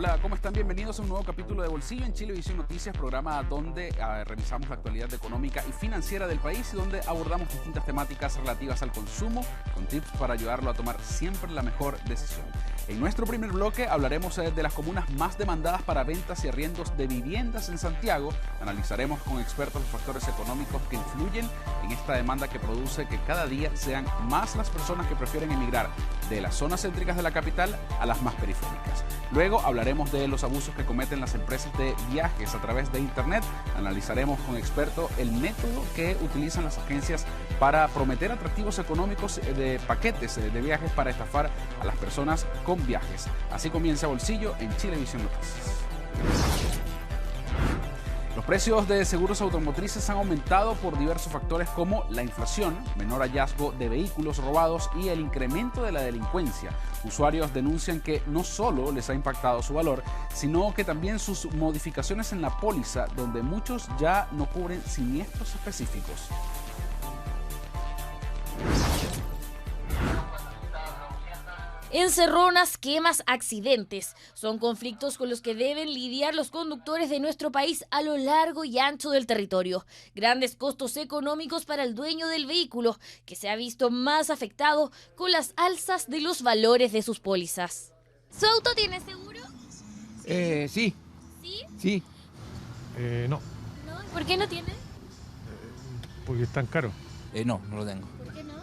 Hola, ¿cómo están? Bienvenidos a un nuevo capítulo de Bolsillo en Chilevisión Noticias, programa donde revisamos la actualidad económica y financiera del país y donde abordamos distintas temáticas relativas al consumo con tips para ayudarlo a tomar siempre la mejor decisión. En nuestro primer bloque hablaremos de las comunas más demandadas para ventas y arriendos de viviendas en Santiago. Analizaremos con expertos los factores económicos que influyen en esta demanda que produce que cada día sean más las personas que prefieren emigrar de las zonas céntricas de la capital a las más periféricas. Luego hablaremos de los abusos que cometen las empresas de viajes a través de Internet. Analizaremos con expertos el método que utilizan las agencias para prometer atractivos económicos de paquetes de viajes para estafar a las personas con viajes. Así comienza Bolsillo en Chilevisión Noticias. Los precios de seguros automotrices han aumentado por diversos factores como la inflación, menor hallazgo de vehículos robados y el incremento de la delincuencia. Usuarios denuncian que no solo les ha impactado su valor, sino que también sus modificaciones en la póliza, donde muchos ya no cubren siniestros específicos. Encerronas, quemas, accidentes. Son conflictos con los que deben lidiar los conductores de nuestro país a lo largo y ancho del territorio. Grandes costos económicos para el dueño del vehículo, que se ha visto más afectado con las alzas de los valores de sus pólizas. ¿Su auto tiene seguro? Sí. ¿Sí? Sí. No, ¿No? ¿Por qué no tiene? porque es tan caro. No lo tengo. ¿Por qué no?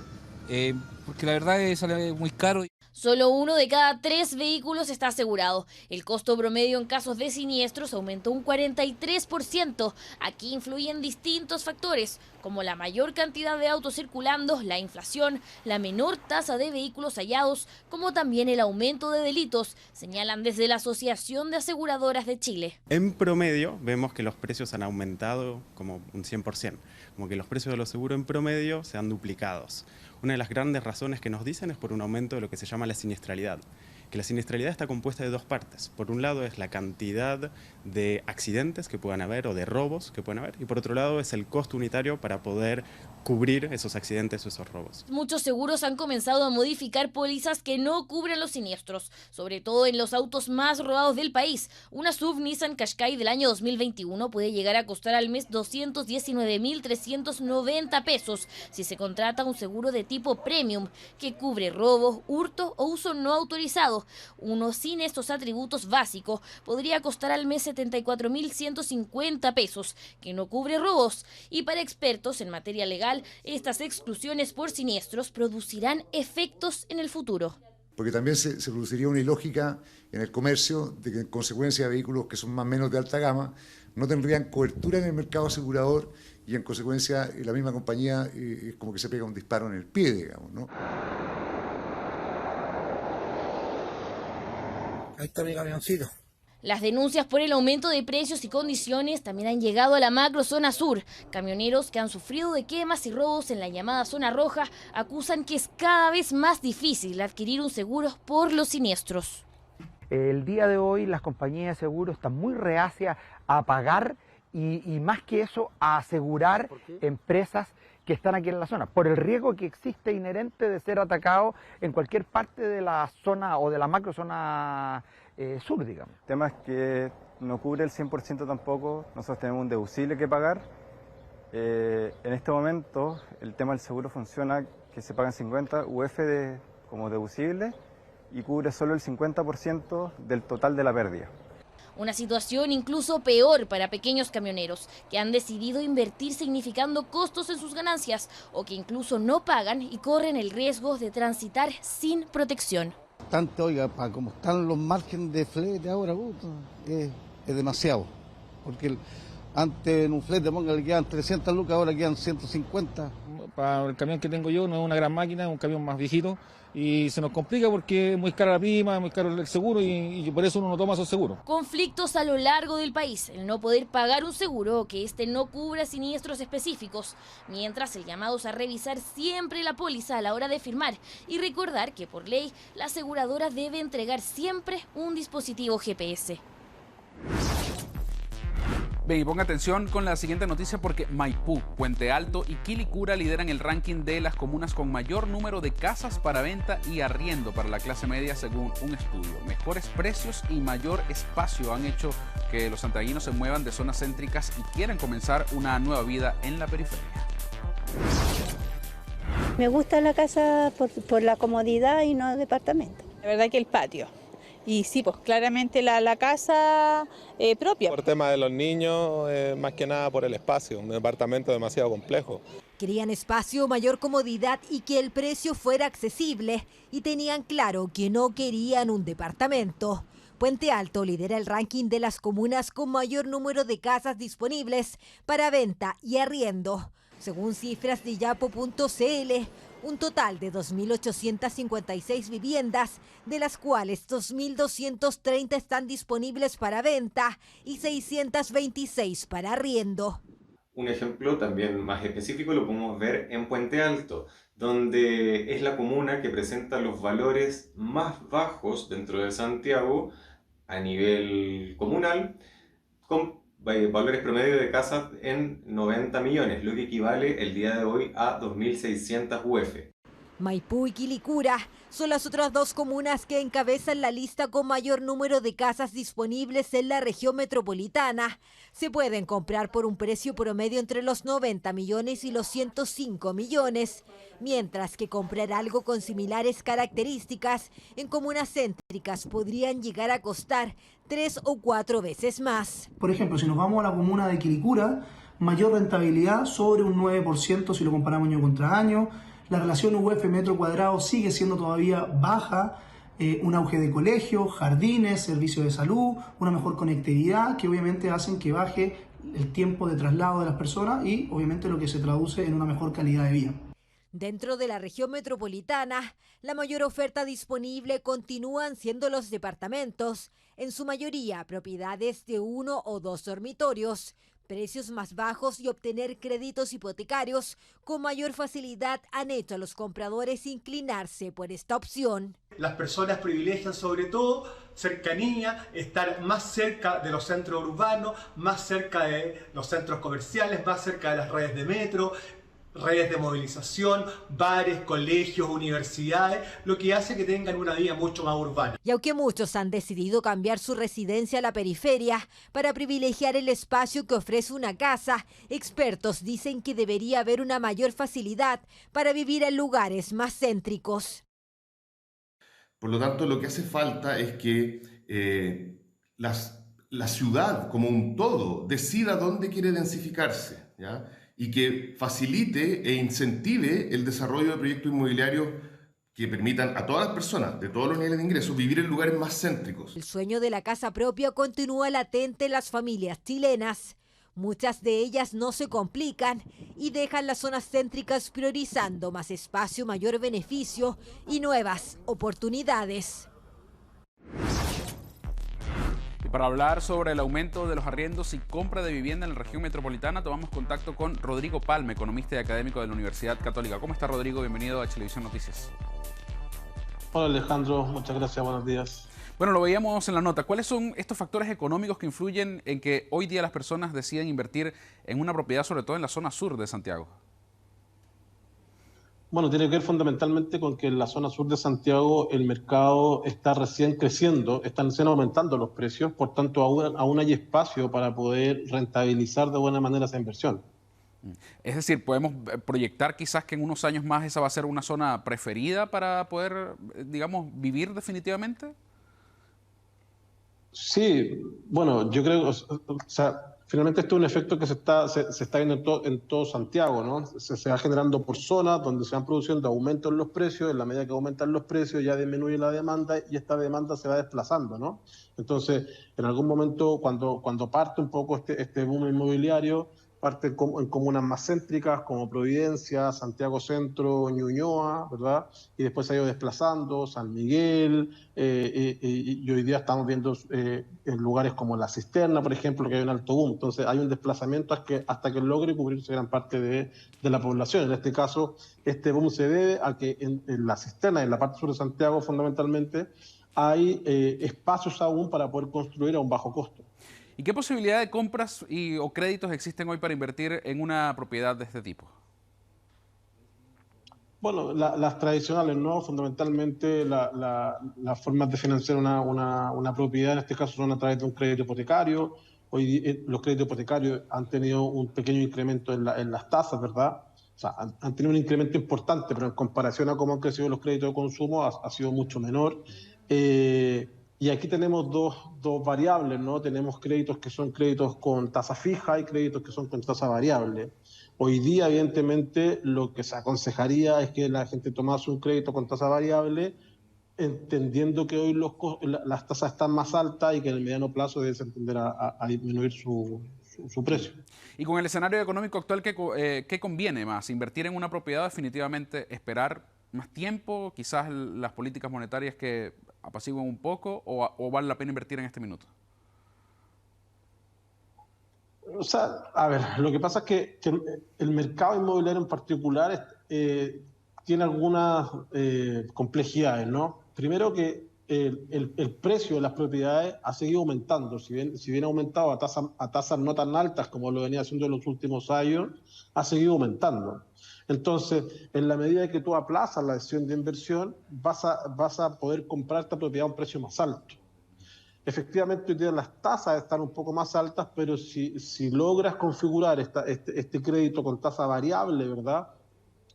Porque la verdad sale muy caro. Solo 1 de cada 3 vehículos está asegurado. El costo promedio en casos de siniestros aumentó un 43%. Aquí influyen distintos factores, como la mayor cantidad de autos circulando, la inflación, la menor tasa de vehículos hallados, como también el aumento de delitos, señalan desde la Asociación de Aseguradoras de Chile. En promedio vemos que los precios han aumentado como un 100%, como que los precios de los seguros en promedio se han duplicado. Una de las grandes razones que nos dicen es por un aumento de lo que se llama la siniestralidad, que la siniestralidad está compuesta de dos partes. Por un lado es la cantidad de accidentes que puedan haber o de robos que puedan haber, y por otro lado es el costo unitario para poder cubrir esos accidentes o esos robos. Muchos seguros han comenzado a modificar pólizas que no cubren los siniestros, sobre todo en los autos más robados del país. Una SUV Nissan Qashqai del año 2021 puede llegar a costar al mes 219.390 pesos si se contrata un seguro de tipo premium que cubre robos, hurto o uso no autorizado. Uno sin estos atributos básicos podría costar al mes 74.150 pesos, que no cubre robos. Y para expertos en materia legal, estas exclusiones por siniestros producirán efectos en el futuro. Porque también se produciría una ilógica en el comercio de que en consecuencia vehículos que son más o menos de alta gama no tendrían cobertura en el mercado asegurador y en consecuencia la misma compañía es como que se pega un disparo en el pie, digamos, ¿no? Ahí está mi camioncito. Las denuncias por el aumento de precios y condiciones también han llegado a la macro zona sur. Camioneros que han sufrido de quemas y robos en la llamada zona roja acusan que es cada vez más difícil adquirir un seguro por los siniestros. El día de hoy las compañías de seguro están muy reacias a pagar y más que eso a asegurar empresas que están aquí en la zona, por el riesgo que existe inherente de ser atacado en cualquier parte de la zona o de la macro zona sur, digamos. El tema es que no cubre el 100% tampoco, nosotros tenemos un deducible que pagar. En este momento el tema del seguro funciona que se pagan 50 UF como deducible y cubre solo el 50% del total de la pérdida. Una situación incluso peor para pequeños camioneros que han decidido invertir significando costos en sus ganancias o que incluso no pagan y corren el riesgo de transitar sin protección. Tanto, oiga, para como están los márgenes de flete ahora, es demasiado. Porque antes en un flete, póngale, quedan 300 lucas, ahora quedan 150. Para el camión que tengo yo no es una gran máquina, es un camión más viejito y se nos complica porque es muy cara la prima, es muy caro el seguro y por eso uno no toma esos seguros. Conflictos a lo largo del país, el no poder pagar un seguro o que este no cubra siniestros específicos, mientras el llamado es a revisar siempre la póliza a la hora de firmar y recordar que por ley la aseguradora debe entregar siempre un dispositivo GPS. Bien, y ponga atención con la siguiente noticia porque Maipú, Puente Alto y Quilicura lideran el ranking de las comunas con mayor número de casas para venta y arriendo para la clase media según un estudio. Mejores precios y mayor espacio han hecho que los santiaguinos se muevan de zonas céntricas y quieran comenzar una nueva vida en la periferia. Me gusta la casa por la comodidad y no el departamento. La verdad que el patio. Y sí, pues claramente la casa propia. Por tema de los niños, más que nada por el espacio, un departamento demasiado complejo. Querían espacio, mayor comodidad y que el precio fuera accesible. Y tenían claro que no querían un departamento. Puente Alto lidera el ranking de las comunas con mayor número de casas disponibles para venta y arriendo. Según cifras de yapo.cl, un total de 2.856 viviendas, de las cuales 2.230 están disponibles para venta y 626 para arriendo. Un ejemplo también más específico lo podemos ver en Puente Alto, donde es la comuna que presenta los valores más bajos dentro de Santiago a nivel comunal, con valores promedio de casas en 90 millones, lo que equivale el día de hoy a 2.600 UF. Maipú y Quilicura son las otras dos comunas que encabezan la lista con mayor número de casas disponibles en la región metropolitana. Se pueden comprar por un precio promedio entre los 90 millones y los 105 millones, mientras que comprar algo con similares características en comunas céntricas podrían llegar a costar 3 o 4 veces más. Por ejemplo, si nos vamos a la comuna de Quilicura, mayor rentabilidad sobre un 9% si lo comparamos año contra año. La relación UF metro cuadrado sigue siendo todavía baja, un auge de colegios, jardines, servicios de salud, una mejor conectividad que obviamente hacen que baje el tiempo de traslado de las personas y obviamente lo que se traduce en una mejor calidad de vida. Dentro de la región metropolitana, la mayor oferta disponible continúan siendo los departamentos, en su mayoría propiedades de 1 o 2 dormitorios, precios más bajos y obtener créditos hipotecarios con mayor facilidad han hecho a los compradores inclinarse por esta opción. Las personas privilegian sobre todo cercanía, estar más cerca de los centros urbanos, más cerca de los centros comerciales, más cerca de las redes de metro, redes de movilización, bares, colegios, universidades, lo que hace que tengan una vida mucho más urbana. Y aunque muchos han decidido cambiar su residencia a la periferia para privilegiar el espacio que ofrece una casa, expertos dicen que debería haber una mayor facilidad para vivir en lugares más céntricos. Por lo tanto, lo que hace falta es que la ciudad como un todo decida dónde quiere densificarse, ¿ya? Y que facilite e incentive el desarrollo de proyectos inmobiliarios que permitan a todas las personas de todos los niveles de ingresos vivir en lugares más céntricos. El sueño de la casa propia continúa latente en las familias chilenas. Muchas de ellas no se complican y dejan las zonas céntricas priorizando más espacio, mayor beneficio y nuevas oportunidades. Y para hablar sobre el aumento de los arriendos y compra de vivienda en la región metropolitana, tomamos contacto con Rodrigo Palma, economista y académico de la Universidad Católica. ¿Cómo está, Rodrigo? Bienvenido a Chilevisión Noticias. Hola, Alejandro. Muchas gracias. Buenos días. Bueno, lo veíamos en la nota. ¿Cuáles son estos factores económicos que influyen en que hoy día las personas deciden invertir en una propiedad, sobre todo en la zona sur de Santiago? Bueno, tiene que ver fundamentalmente con que en la zona sur de Santiago el mercado está recién creciendo, están recién aumentando los precios, por tanto aún hay espacio para poder rentabilizar de buena manera esa inversión. Es decir, ¿podemos proyectar quizás que en unos años más esa va a ser una zona preferida para poder, digamos, vivir definitivamente? Sí, bueno, yo creo, o sea, finalmente este es un efecto que se está viendo en todo Santiago, ¿no? Se va generando por zonas donde se van produciendo aumentos en los precios, en la medida que aumentan los precios ya disminuye la demanda y esta demanda se va desplazando, ¿no? Entonces, en algún momento cuando parte un poco este boom inmobiliario, parte en comunas más céntricas como Providencia, Santiago Centro, Ñuñoa, ¿verdad? Y después se ha ido desplazando, San Miguel, y hoy día estamos viendo en lugares como La Cisterna, por ejemplo, que hay un alto boom. Entonces hay un desplazamiento hasta que logre cubrirse gran parte de la población. En este caso, este boom se debe a que en La Cisterna, en la parte sur de Santiago fundamentalmente, hay espacios aún para poder construir a un bajo costo. ¿Y qué posibilidad de compras o créditos existen hoy para invertir en una propiedad de este tipo? Bueno, las tradicionales, ¿no? Fundamentalmente las formas de financiar una propiedad, en este caso, son a través de un crédito hipotecario. Hoy los créditos hipotecarios han tenido un pequeño incremento en las tasas, ¿verdad? O sea, han tenido un incremento importante, pero en comparación a cómo han crecido los créditos de consumo ha sido mucho menor. Y aquí tenemos dos variables, ¿no? Tenemos créditos que son créditos con tasa fija y créditos que son con tasa variable. Hoy día, evidentemente, lo que se aconsejaría es que la gente tomase un crédito con tasa variable, entendiendo que hoy las tasas están más altas y que en el mediano plazo debe tender a disminuir su precio. Y con el escenario económico actual, ¿qué conviene más? ¿Invertir en una propiedad o definitivamente esperar más tiempo? Quizás las políticas monetarias que apaciguen un poco, o vale la pena invertir en este minuto. O sea, a ver, lo que pasa es que el mercado inmobiliario en particular tiene algunas complejidades, ¿no? Primero que el precio de las propiedades ha seguido aumentando, si bien ha aumentado a tasas no tan altas como lo venía haciendo en los últimos años, ha seguido aumentando. Entonces, en la medida que tú aplazas la decisión de inversión, vas a poder comprar esta propiedad a un precio más alto. Efectivamente, hoy día las tasas están un poco más altas, pero si logras configurar este crédito con tasa variable, ¿verdad?,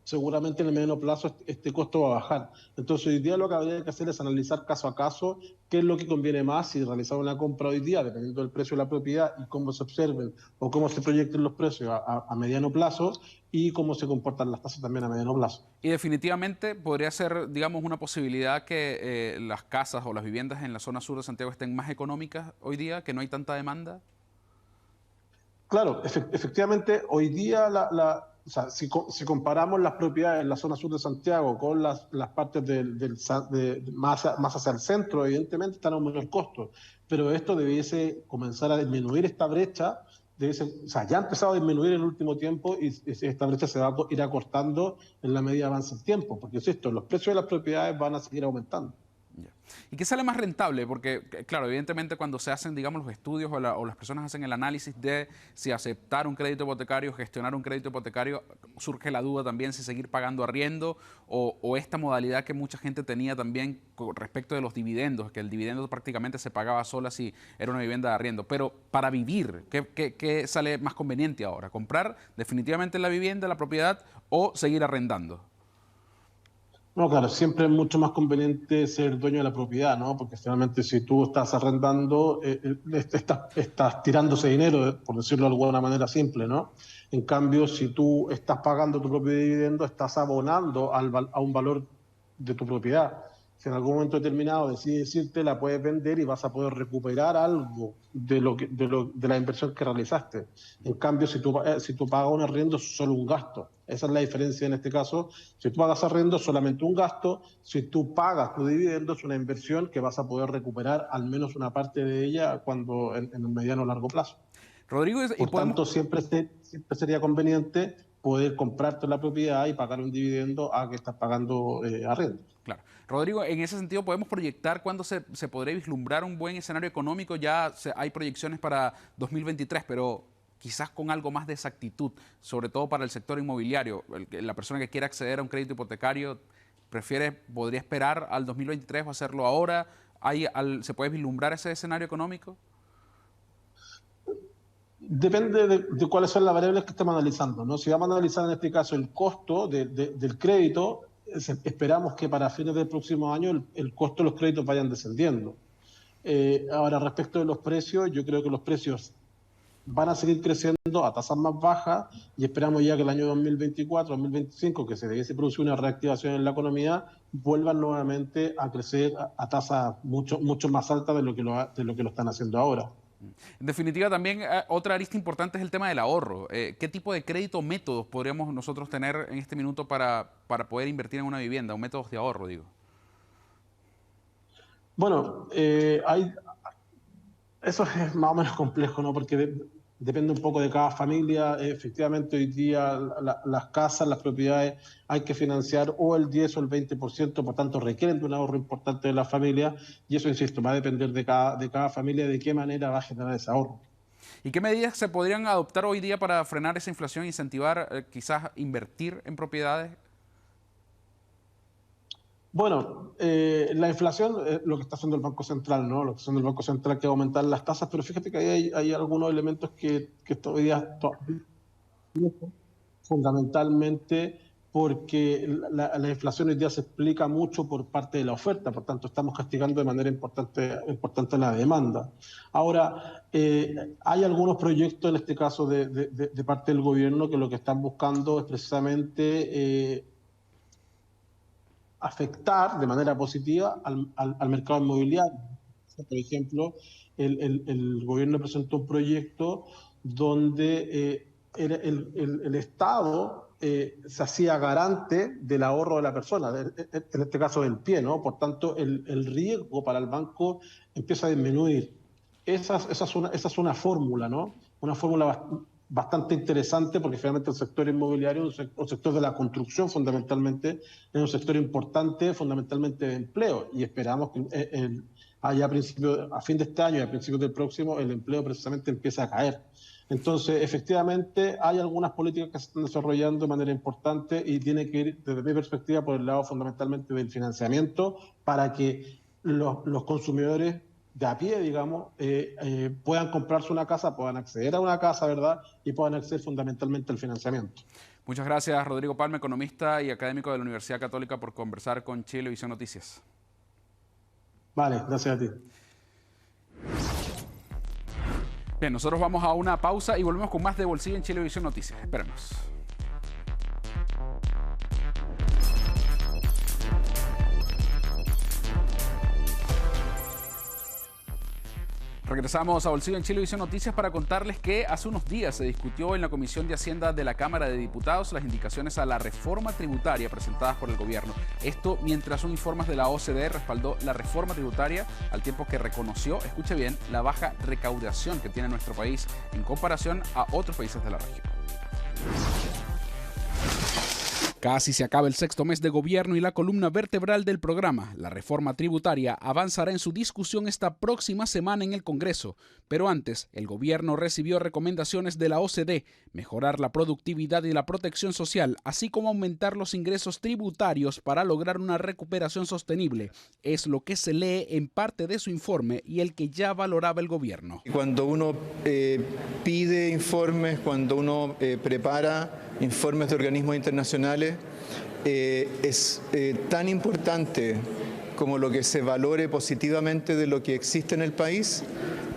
seguramente en el mediano plazo este costo va a bajar. Entonces, hoy día lo que habría que hacer es analizar caso a caso qué es lo que conviene más, si realizar una compra hoy día, dependiendo del precio de la propiedad y cómo se observen o cómo se proyecten los precios a mediano plazo, y cómo se comportan las tasas también a mediano plazo. Y definitivamente podría ser, digamos, una posibilidad que las casas o las viviendas en la zona sur de Santiago estén más económicas hoy día, que no hay tanta demanda. Claro, efectivamente, hoy día o sea, si comparamos las propiedades en la zona sur de Santiago con las partes más hacia el centro, evidentemente están a un menor costo, pero esto debiese comenzar a disminuir esta brecha. O sea, ya ha empezado a disminuir en el último tiempo y esta brecha se va a ir acortando en la medida que avance el tiempo, porque insisto, los precios de las propiedades van a seguir aumentando. ¿Y qué sale más rentable? Porque, claro, evidentemente cuando se hacen, digamos, los estudios o las personas hacen el análisis de si aceptar un crédito hipotecario, gestionar un crédito hipotecario, surge la duda también si seguir pagando arriendo o esta modalidad que mucha gente tenía también con respecto de los dividendos, que el dividendo prácticamente se pagaba sola si era una vivienda de arriendo. Pero para vivir, ¿qué sale más conveniente ahora? ¿Comprar definitivamente la vivienda, la propiedad, o seguir arrendando? No, claro, siempre es mucho más conveniente ser dueño de la propiedad, ¿no? Porque finalmente si tú estás arrendando, estás tirándose dinero, por decirlo de alguna manera simple, ¿no? En cambio, si tú estás pagando tu propio dividendo, estás abonando a un valor de tu propiedad. Si en algún momento determinado decides irte, la puedes vender y vas a poder recuperar algo de la inversión que realizaste. En cambio, si tú pagas un arriendo, es solo un gasto. Esa es la diferencia en este caso. Si tú pagas arriendo, es solamente un gasto. Si tú pagas tu dividendo, es una inversión que vas a poder recuperar al menos una parte de ella cuando en el mediano o largo plazo. Rodrigo, por tanto, siempre sería conveniente poder comprarte la propiedad y pagar un dividendo a que estás pagando arriendo. Claro. Rodrigo, en ese sentido, ¿podemos proyectar cuándo se podría vislumbrar un buen escenario económico? Ya hay proyecciones para 2023, pero quizás con algo más de exactitud, sobre todo para el sector inmobiliario. La persona que quiera acceder a un crédito hipotecario podría esperar al 2023 o hacerlo ahora. ¿Se puede vislumbrar ese escenario económico? Depende de cuáles son las variables que estamos analizando, ¿no? Si vamos a analizar en este caso el costo del crédito, esperamos que para fines del próximo año el costo de los créditos vayan descendiendo. Ahora, respecto de los precios, yo creo que los precios van a seguir creciendo a tasas más bajas y esperamos ya que el año 2024, 2025, que se debiese producir una reactivación en la economía, vuelvan nuevamente a crecer a tasas mucho más altas de lo que lo están haciendo ahora. En definitiva, también otra arista importante es el tema del ahorro. ¿Qué tipo de crédito o métodos podríamos nosotros tener en este minuto para poder invertir en una vivienda? O métodos de ahorro, digo. Bueno, eso es más o menos complejo, ¿no? Porque depende un poco de cada familia. Efectivamente, hoy día las casas, las propiedades, hay que financiar o el 10 o el 20%, por tanto requieren de un ahorro importante de la familia, y eso, insisto, va a depender de cada familia de qué manera va a generar ese ahorro. ¿Y qué medidas se podrían adoptar hoy día para frenar esa inflación e incentivar quizás invertir en propiedades? Bueno, la inflación es lo que está haciendo el Banco Central, ¿no? Lo que está haciendo el Banco Central, que es aumentar las tasas, pero fíjate que hay algunos elementos que todavía fundamentalmente porque la inflación hoy día se explica mucho por parte de la oferta, por tanto estamos castigando de manera importante la demanda. Ahora, hay algunos proyectos, en este caso de parte del gobierno, que lo que están buscando es precisamente afectar de manera positiva al mercado inmobiliario. Por ejemplo, el gobierno presentó un proyecto donde el Estado se hacía garante del ahorro de la persona, en este caso del pie, ¿no? Por tanto, el riesgo para el banco empieza a disminuir. Esa es una fórmula, ¿no? Una fórmula bastante interesante porque finalmente el sector inmobiliario, el sector de la construcción fundamentalmente, es un sector importante fundamentalmente de empleo y esperamos que a fin de este año y a principios del próximo el empleo precisamente empiece a caer. Entonces, efectivamente, hay algunas políticas que se están desarrollando de manera importante y tiene que ir, desde mi perspectiva, por el lado fundamentalmente del financiamiento para que los consumidores de a pie, digamos, puedan comprarse una casa, puedan acceder a una casa, ¿verdad? Y puedan acceder fundamentalmente al financiamiento. Muchas gracias, Rodrigo Palma, economista y académico de la Universidad Católica, por conversar con Chilevisión Noticias. Vale, gracias a ti. Bien, nosotros vamos a una pausa y volvemos con más de Bolsillo en Chilevisión Noticias. Esperemos. Regresamos a Bolsillo en Chilevisión Noticias para contarles que hace unos días se discutió en la Comisión de Hacienda de la Cámara de Diputados las indicaciones a la reforma tributaria presentadas por el gobierno. Esto mientras un informe de la OCDE respaldó la reforma tributaria al tiempo que reconoció, escuche bien, la baja recaudación que tiene nuestro país en comparación a otros países de la región. Casi se acaba el sexto mes de gobierno y la columna vertebral del programa, la reforma tributaria, avanzará en su discusión esta próxima semana en el Congreso. Pero antes, el gobierno recibió recomendaciones de la OCDE, mejorar la productividad y la protección social, así como aumentar los ingresos tributarios para lograr una recuperación sostenible. Es lo que se lee en parte de su informe y el que ya valoraba el gobierno. Cuando uno pide informes, cuando uno prepara informes de organismos internacionales, es tan importante como lo que se valore positivamente de lo que existe en el país,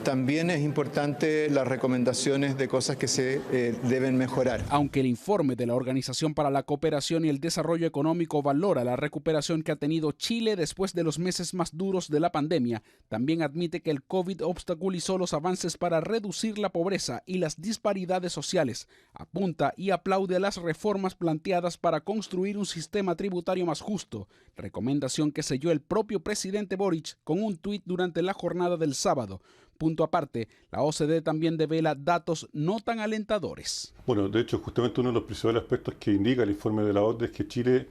también es importante las recomendaciones de cosas que se deben mejorar. Aunque el informe de la Organización para la Cooperación y el Desarrollo Económico valora la recuperación que ha tenido Chile después de los meses más duros de la pandemia, también admite que el COVID obstaculizó los avances para reducir la pobreza y las disparidades sociales. Apunta y aplaude a las reformas planteadas para construir un sistema tributario más justo, recomendación que selló el propio presidente Boric con un tuit durante la jornada del sábado. Punto aparte, la OCDE también devela datos no tan alentadores. Bueno, de hecho, justamente uno de los principales aspectos que indica el informe de la OCDE es que Chile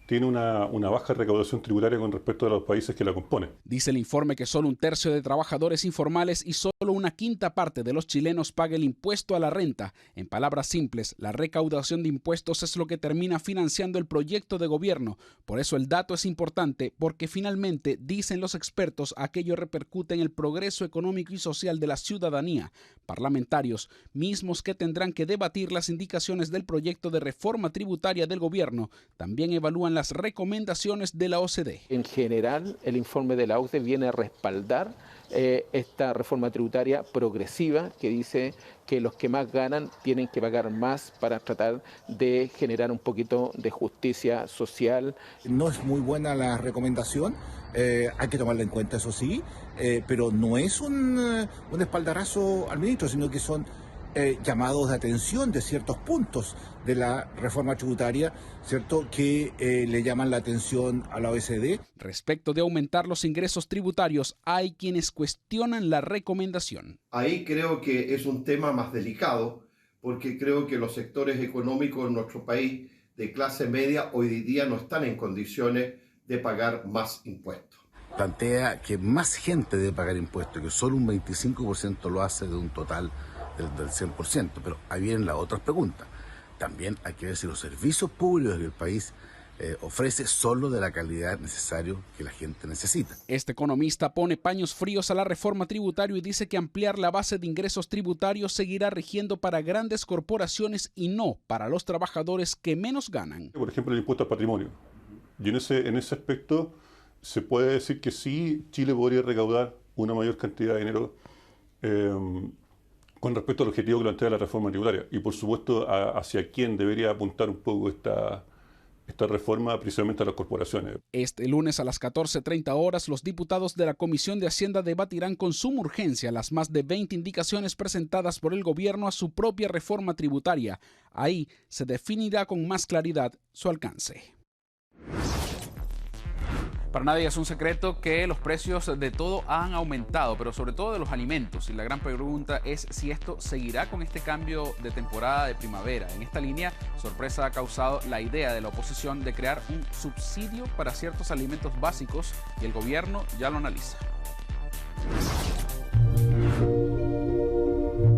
tiene una baja recaudación tributaria con respecto a los países que la componen. Dice el informe que solo un tercio de trabajadores informales y solo una quinta parte de los chilenos paga el impuesto a la renta. En palabras simples, la recaudación de impuestos es lo que termina financiando el proyecto de gobierno. Por eso el dato es importante, porque finalmente, dicen los expertos, aquello repercute en el progreso económico y social de la ciudadanía. Parlamentarios, mismos que tendrán que debatir las indicaciones del proyecto de reforma tributaria del gobierno, también evalúan las recomendaciones de la OCDE. En general, el informe de la OCDE viene a respaldar esta reforma tributaria progresiva que dice que los que más ganan tienen que pagar más para tratar de generar un poquito de justicia social. No es muy buena la recomendación, hay que tomarla en cuenta, eso sí, pero no es un espaldarazo al ministro, sino que son llamados de atención de ciertos puntos de la reforma tributaria, ¿cierto?, que le llaman la atención a la OECD. Respecto de aumentar los ingresos tributarios, hay quienes cuestionan la recomendación. Ahí creo que es un tema más delicado, porque creo que los sectores económicos en nuestro país de clase media hoy día no están en condiciones de pagar más impuestos. Plantea que más gente debe pagar impuestos, que solo un 25% lo hace de un total del 100%, pero ahí vienen las otras preguntas. También hay que ver si los servicios públicos del país ofrece solo de la calidad necesaria que la gente necesita. Este economista pone paños fríos a la reforma tributaria y dice que ampliar la base de ingresos tributarios seguirá rigiendo para grandes corporaciones y no para los trabajadores que menos ganan. Por ejemplo, el impuesto al patrimonio. Y en ese aspecto se puede decir que sí, Chile podría recaudar una mayor cantidad de dinero con respecto al objetivo que plantea la reforma tributaria. Y por supuesto, hacia quién debería apuntar un poco esta reforma, principalmente a las corporaciones. Este lunes a las 14:30 horas, los diputados de la Comisión de Hacienda debatirán con suma urgencia las más de 20 indicaciones presentadas por el gobierno a su propia reforma tributaria. Ahí se definirá con más claridad su alcance. Para nadie es un secreto que los precios de todo han aumentado, pero sobre todo de los alimentos. Y la gran pregunta es si esto seguirá con este cambio de temporada de primavera. En esta línea, sorpresa ha causado la idea de la oposición de crear un subsidio para ciertos alimentos básicos y el gobierno ya lo analiza.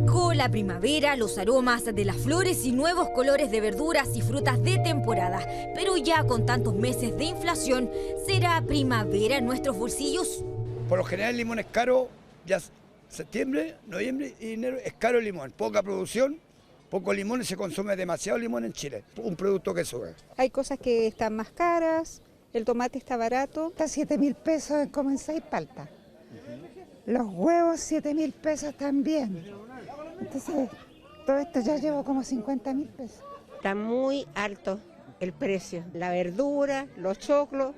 Con la primavera, los aromas de las flores y nuevos colores de verduras y frutas de temporada. Pero ya con tantos meses de inflación, ¿será primavera en nuestros bolsillos? Por lo general el limón es caro, ya septiembre, noviembre y enero es caro el limón. Poca producción, poco limón y se consume demasiado limón en Chile. Un producto que sube. Hay cosas que están más caras, el tomate está barato. Está 7.000 pesos como en 6 paltas. Los huevos 7.000 pesos también. Entonces, todo esto ya llevo como 50.000 pesos. Está muy alto el precio. La verdura, los choclos,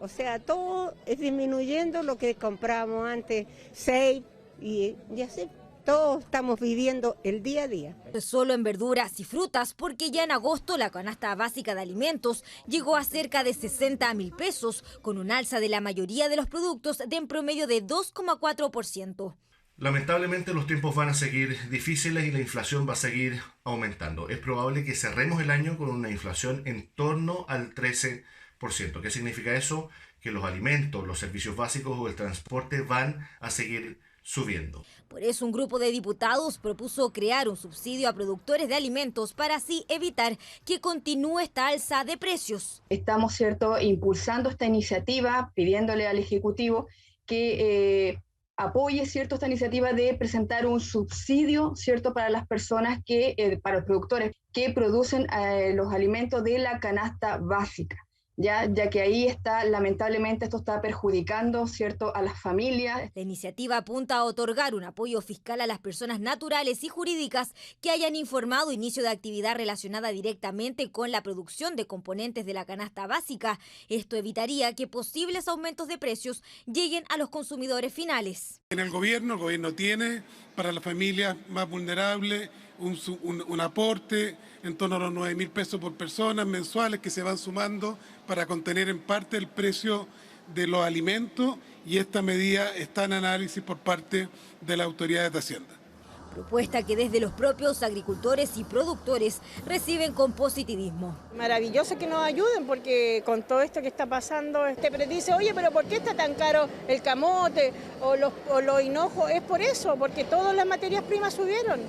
o sea, todo es disminuyendo lo que comprábamos antes, 6 y así. Todos estamos viviendo el día a día. Solo en verduras y frutas, porque ya en agosto la canasta básica de alimentos llegó a cerca de 60.000 pesos, con un alza de la mayoría de los productos de en promedio de 2,4%. Lamentablemente los tiempos van a seguir difíciles y la inflación va a seguir aumentando. Es probable que cerremos el año con una inflación en torno al 13%. ¿Qué significa eso? Que los alimentos, los servicios básicos o el transporte van a seguir subiendo. Por eso un grupo de diputados propuso crear un subsidio a productores de alimentos para así evitar que continúe esta alza de precios. Estamos, ¿cierto?, impulsando esta iniciativa, pidiéndole al Ejecutivo que apoye, ¿cierto?, esta iniciativa de presentar un subsidio, ¿cierto?, para las personas para los productores que producen los alimentos de la canasta básica. Ya que ahí está, lamentablemente, esto está perjudicando, ¿cierto?, a las familias. La iniciativa apunta a otorgar un apoyo fiscal a las personas naturales y jurídicas que hayan informado inicio de actividad relacionada directamente con la producción de componentes de la canasta básica. Esto evitaría que posibles aumentos de precios lleguen a los consumidores finales. En el gobierno tiene para las familias más vulnerables un aporte en torno a los 9.000 pesos por persona mensuales que se van sumando para contener en parte el precio de los alimentos, y esta medida está en análisis por parte de las autoridades de Hacienda. Propuesta que desde los propios agricultores y productores reciben con positivismo. Maravilloso que nos ayuden, porque con todo esto que está pasando, pero dice, oye, pero ¿por qué está tan caro el camote o los hinojos? Es por eso, porque todas las materias primas subieron.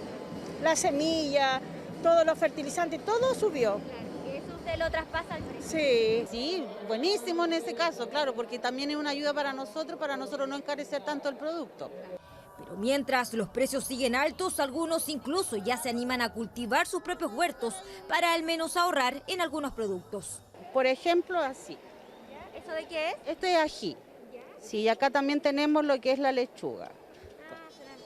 La semilla, todos los fertilizantes, todo subió. ¿Y eso usted lo traspasa al precio? Sí. Sí, buenísimo en ese caso, claro, porque también es una ayuda para nosotros no encarecer tanto el producto. Pero mientras los precios siguen altos, algunos incluso ya se animan a cultivar sus propios huertos para al menos ahorrar en algunos productos. Por ejemplo, así. ¿Eso de qué es? Esto es ají. Sí, y acá también tenemos lo que es la lechuga.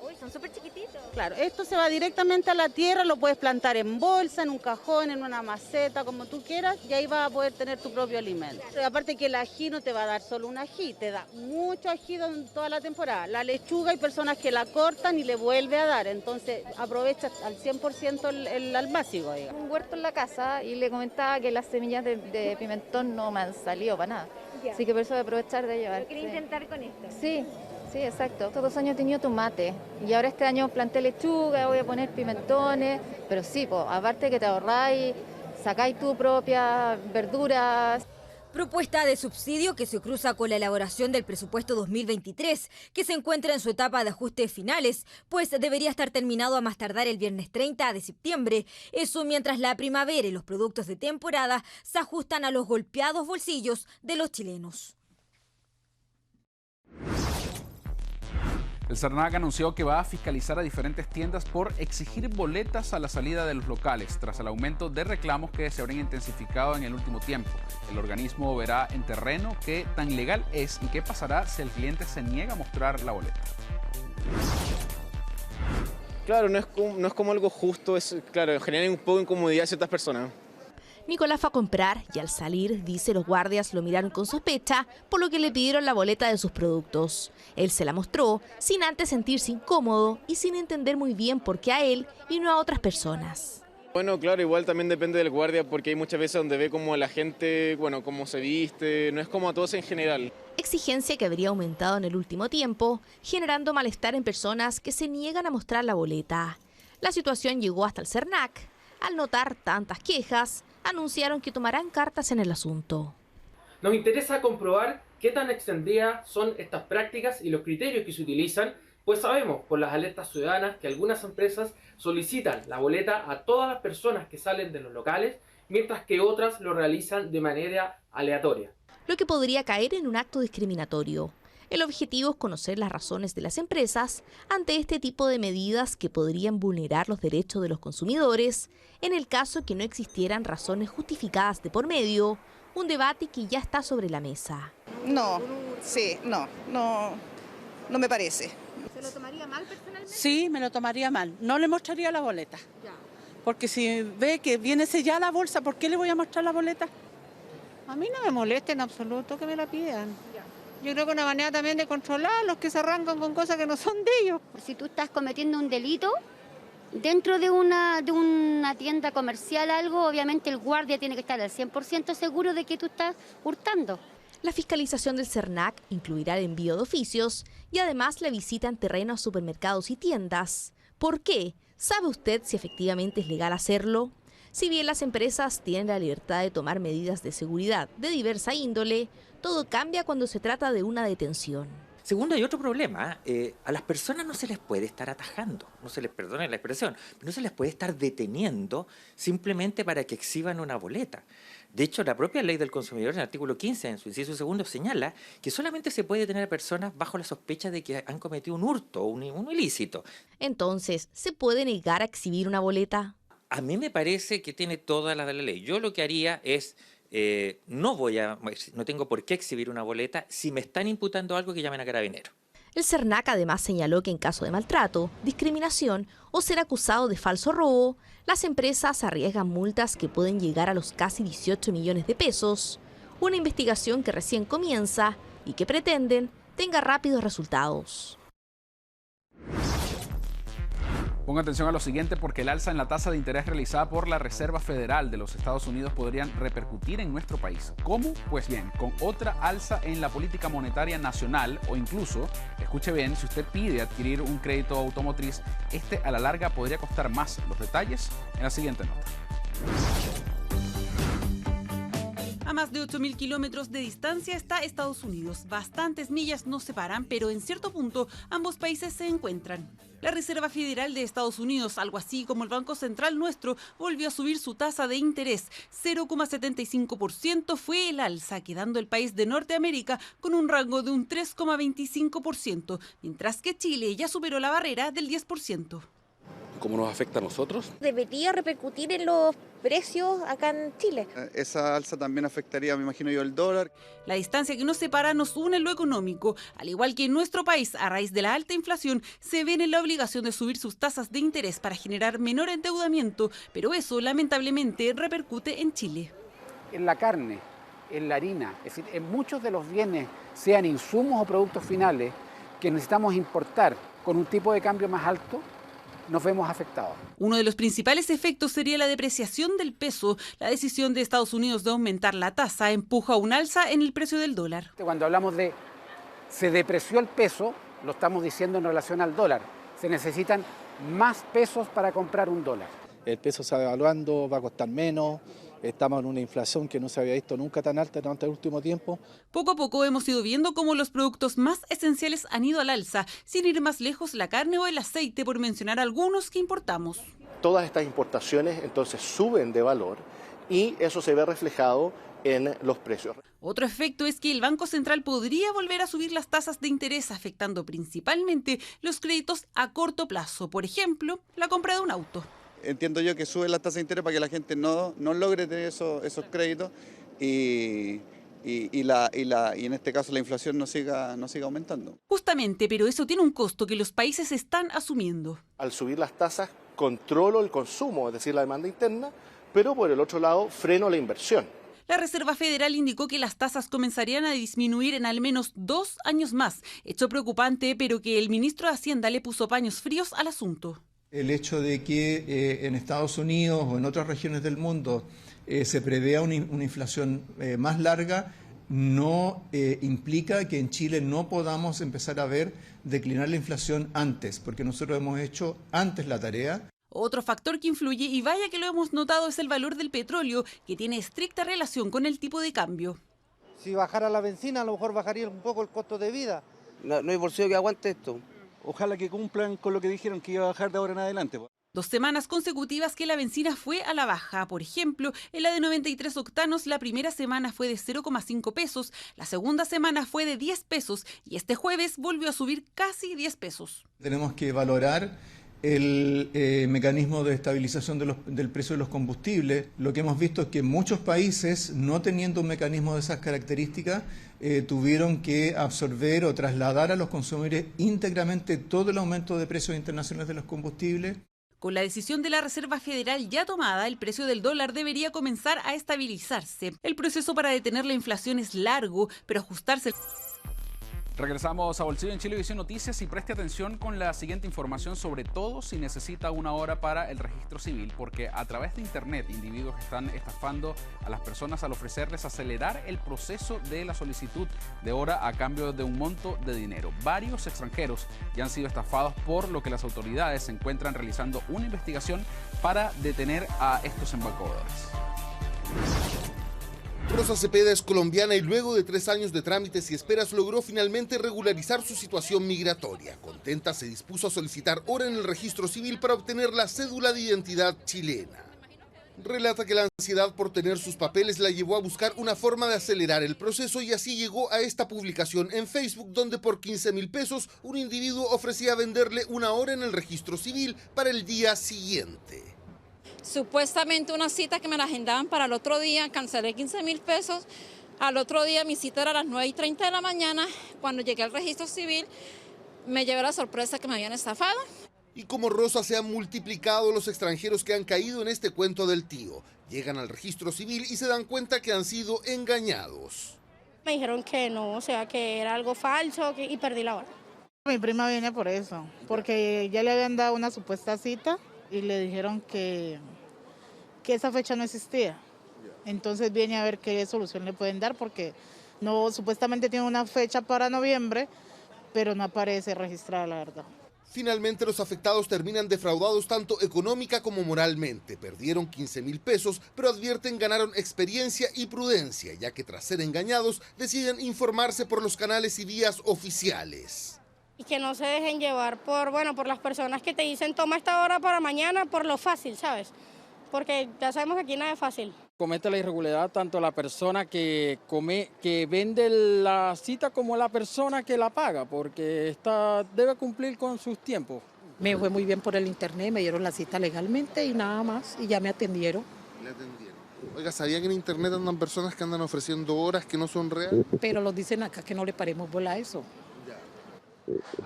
Uy, son súper chiquititos. Claro, esto se va directamente a la tierra, lo puedes plantar en bolsa, en un cajón, en una maceta, como tú quieras, y ahí vas a poder tener tu propio alimento. Pero aparte que el ají no te va a dar solo un ají, te da mucho ají en toda la temporada. La lechuga hay personas que la cortan y le vuelve a dar, entonces aprovecha al 100% el básico, digamos. Un huerto en la casa y le comentaba que las semillas de pimentón no me han salido para nada. Ya. Así que por eso voy a aprovechar de llevar. ¿Lo quería intentar con esto? Sí. Sí, exacto. Todos los años he tenido tomate y ahora este año planté lechuga, voy a poner pimentones, pero sí, aparte que te ahorráis, sacáis tu propias verduras. Propuesta de subsidio que se cruza con la elaboración del presupuesto 2023, que se encuentra en su etapa de ajustes finales, pues debería estar terminado a más tardar el viernes 30 de septiembre. Eso mientras la primavera y los productos de temporada se ajustan a los golpeados bolsillos de los chilenos. El CERNAC anunció que va a fiscalizar a diferentes tiendas por exigir boletas a la salida de los locales, tras el aumento de reclamos que se habrían intensificado en el último tiempo. El organismo verá en terreno qué tan legal es y qué pasará si el cliente se niega a mostrar la boleta. Claro, no es como algo justo, claro, genera un poco de incomodidad a ciertas personas. Nicolás fue a comprar y al salir, dice, los guardias lo miraron con sospecha, por lo que le pidieron la boleta de sus productos. Él se la mostró, sin antes sentirse incómodo y sin entender muy bien por qué a él y no a otras personas. Bueno, claro, igual también depende del guardia, porque hay muchas veces donde ve como a la gente, bueno, cómo se viste, no es como a todos en general. Exigencia que habría aumentado en el último tiempo, generando malestar en personas que se niegan a mostrar la boleta. La situación llegó hasta el CERNAC. Al notar tantas quejas, anunciaron que tomarán cartas en el asunto. Nos interesa comprobar qué tan extendidas son estas prácticas y los criterios que se utilizan, pues sabemos por las alertas ciudadanas que algunas empresas solicitan la boleta a todas las personas que salen de los locales, mientras que otras lo realizan de manera aleatoria. Lo que podría caer en un acto discriminatorio. El objetivo es conocer las razones de las empresas ante este tipo de medidas que podrían vulnerar los derechos de los consumidores en el caso que no existieran razones justificadas de por medio, un debate que ya está sobre la mesa. No me parece. ¿Se lo tomaría mal personalmente? Sí, me lo tomaría mal. No le mostraría la boleta. Porque si ve que viene sellada la bolsa, ¿por qué le voy a mostrar la boleta? A mí no me molesta en absoluto que me la pidan. Yo creo que una manera también de controlar a los que se arrancan con cosas que no son de ellos. Si tú estás cometiendo un delito dentro de una tienda comercial, algo, obviamente el guardia tiene que estar al 100% seguro de que tú estás hurtando. La fiscalización del CERNAC incluirá el envío de oficios y además la visita en terreno a supermercados y tiendas. ¿Por qué? ¿Sabe usted si efectivamente es legal hacerlo? Si bien las empresas tienen la libertad de tomar medidas de seguridad de diversa índole, todo cambia cuando se trata de una detención. Segundo, hay otro problema. A las personas no se les puede estar atajando, no se les perdone la expresión, no se les puede estar deteniendo simplemente para que exhiban una boleta. De hecho, la propia ley del consumidor, en el artículo 15, en su inciso segundo, señala que solamente se puede detener a personas bajo la sospecha de que han cometido un hurto o un ilícito. Entonces, ¿se puede negar a exhibir una boleta? A mí me parece que tiene toda la de la ley. Yo lo que haría es... no tengo por qué exhibir una boleta. Si me están imputando algo, que llamen a Carabineros. El CERNAC además señaló que en caso de maltrato, discriminación o ser acusado de falso robo, las empresas arriesgan multas que pueden llegar a los casi 18 millones de pesos. Una investigación que recién comienza y que pretenden tenga rápidos resultados. Ponga atención a lo siguiente, porque el alza en la tasa de interés realizada por la Reserva Federal de los Estados Unidos podrían repercutir en nuestro país. ¿Cómo? Pues bien, con otra alza en la política monetaria nacional o incluso, escuche bien, si usted pide adquirir un crédito automotriz, este a la larga podría costar más. Los detalles en la siguiente nota. A más de 8.000 kilómetros de distancia está Estados Unidos. Bastantes millas nos separan, pero en cierto punto ambos países se encuentran. La Reserva Federal de Estados Unidos, algo así como el Banco Central nuestro, volvió a subir su tasa de interés. 0,75% fue el alza, quedando el país de Norteamérica con un rango de un 3,25%, mientras que Chile ya superó la barrera del 10%. ¿Cómo nos afecta a nosotros? Debería repercutir en los precios acá en Chile. Esa alza también afectaría, me imagino yo, el dólar. La distancia que nos separa nos une en lo económico. Al igual que en nuestro país, a raíz de la alta inflación, se ven en la obligación de subir sus tasas de interés para generar menor endeudamiento, pero eso lamentablemente repercute en Chile. En la carne, en la harina, es decir, en muchos de los bienes, sean insumos o productos finales, que necesitamos importar con un tipo de cambio más alto, nos vemos afectados. Uno de los principales efectos sería la depreciación del peso. La decisión de Estados Unidos de aumentar la tasa empuja un alza en el precio del dólar. Cuando hablamos de se depreció el peso, lo estamos diciendo en relación al dólar. Se necesitan más pesos para comprar un dólar. El peso se va devaluando, va a costar menos, estamos en una inflación que no se había visto nunca tan alta durante el último tiempo. Poco a poco hemos ido viendo cómo los productos más esenciales han ido al alza, sin ir más lejos la carne o el aceite, por mencionar algunos que importamos. Todas estas importaciones entonces suben de valor y eso se ve reflejado en los precios. Otro efecto es que el Banco Central podría volver a subir las tasas de interés, afectando principalmente los créditos a corto plazo, por ejemplo, la compra de un auto. Entiendo yo que suben las tasas de interés para que la gente no logre tener esos créditos y en este caso la inflación no siga aumentando. Justamente, pero eso tiene un costo que los países están asumiendo. Al subir las tasas controlo el consumo, es decir, la demanda interna, pero por el otro lado freno la inversión. La Reserva Federal indicó que las tasas comenzarían a disminuir en al menos 2 años más, hecho preocupante, pero que el ministro de Hacienda le puso paños fríos al asunto. El hecho de que en Estados Unidos o en otras regiones del mundo se prevea una inflación más larga no implica que en Chile no podamos empezar a ver declinar la inflación antes, porque nosotros hemos hecho antes la tarea. Otro factor que influye, y vaya que lo hemos notado, es el valor del petróleo, que tiene estricta relación con el tipo de cambio. Si bajara la benzina, a lo mejor bajaría un poco el costo de vida. No hay bolsillo que aguante esto. Ojalá que cumplan con lo que dijeron que iba a bajar de ahora en adelante. 2 semanas consecutivas que la benzina fue a la baja. Por ejemplo, en la de 93 octanos, la primera semana fue de 0,5 pesos, la segunda semana fue de 10 pesos y este jueves volvió a subir casi 10 pesos. Tenemos que valorar el mecanismo de estabilización del precio de los combustibles. Lo que hemos visto es que muchos países, no teniendo un mecanismo de esas características, tuvieron que absorber o trasladar a los consumidores íntegramente todo el aumento de precios internacionales de los combustibles. Con la decisión de la Reserva Federal ya tomada, el precio del dólar debería comenzar a estabilizarse. El proceso para detener la inflación es largo, pero ajustarse... Regresamos a Bolsillo en Chilevisión Noticias y preste atención con la siguiente información, sobre todo si necesita una hora para el registro civil, porque a través de internet individuos están estafando a las personas al ofrecerles acelerar el proceso de la solicitud de hora a cambio de un monto de dinero. Varios extranjeros ya han sido estafados, por lo que las autoridades se encuentran realizando una investigación para detener a estos embaucadores. Rosa Cepeda es colombiana y luego de 3 años de trámites y esperas logró finalmente regularizar su situación migratoria. Contenta, se dispuso a solicitar hora en el registro civil para obtener la cédula de identidad chilena. Relata que la ansiedad por tener sus papeles la llevó a buscar una forma de acelerar el proceso y así llegó a esta publicación en Facebook, donde por 15.000 pesos un individuo ofrecía venderle una hora en el registro civil para el día siguiente. Supuestamente una cita que me la agendaban para el otro día, cancelé 15.000 pesos. Al otro día mi cita era a las 9:30 de la mañana. Cuando llegué al registro civil me llevé la sorpresa que me habían estafado. Y como Rosa, se han multiplicado los extranjeros que han caído en este cuento del tío. Llegan al registro civil y se dan cuenta que han sido engañados. Me dijeron que no, o sea, que era algo falso y perdí la hora. Mi prima viene por eso, porque ya le habían dado una supuesta cita y le dijeron que esa fecha no existía. Entonces viene a ver qué solución le pueden dar, porque no, supuestamente tiene una fecha para noviembre, pero no aparece registrada, la verdad. Finalmente los afectados terminan defraudados tanto económica como moralmente. Perdieron 15.000 pesos, pero advierten ganaron experiencia y prudencia, ya que tras ser engañados deciden informarse por los canales y vías oficiales. Y que no se dejen llevar por las personas que te dicen toma esta hora para mañana por lo fácil, ¿sabes? Porque ya sabemos que aquí nada es fácil. Comete la irregularidad tanto la persona que vende la cita como la persona que la paga, porque debe cumplir con sus tiempos. Me fue muy bien por el internet, me dieron la cita legalmente y nada más, y ya me atendieron. ¿Le atendieron? Oiga, ¿sabía que en internet andan personas que andan ofreciendo horas que no son reales? Pero los dicen acá que no le paremos bola a eso.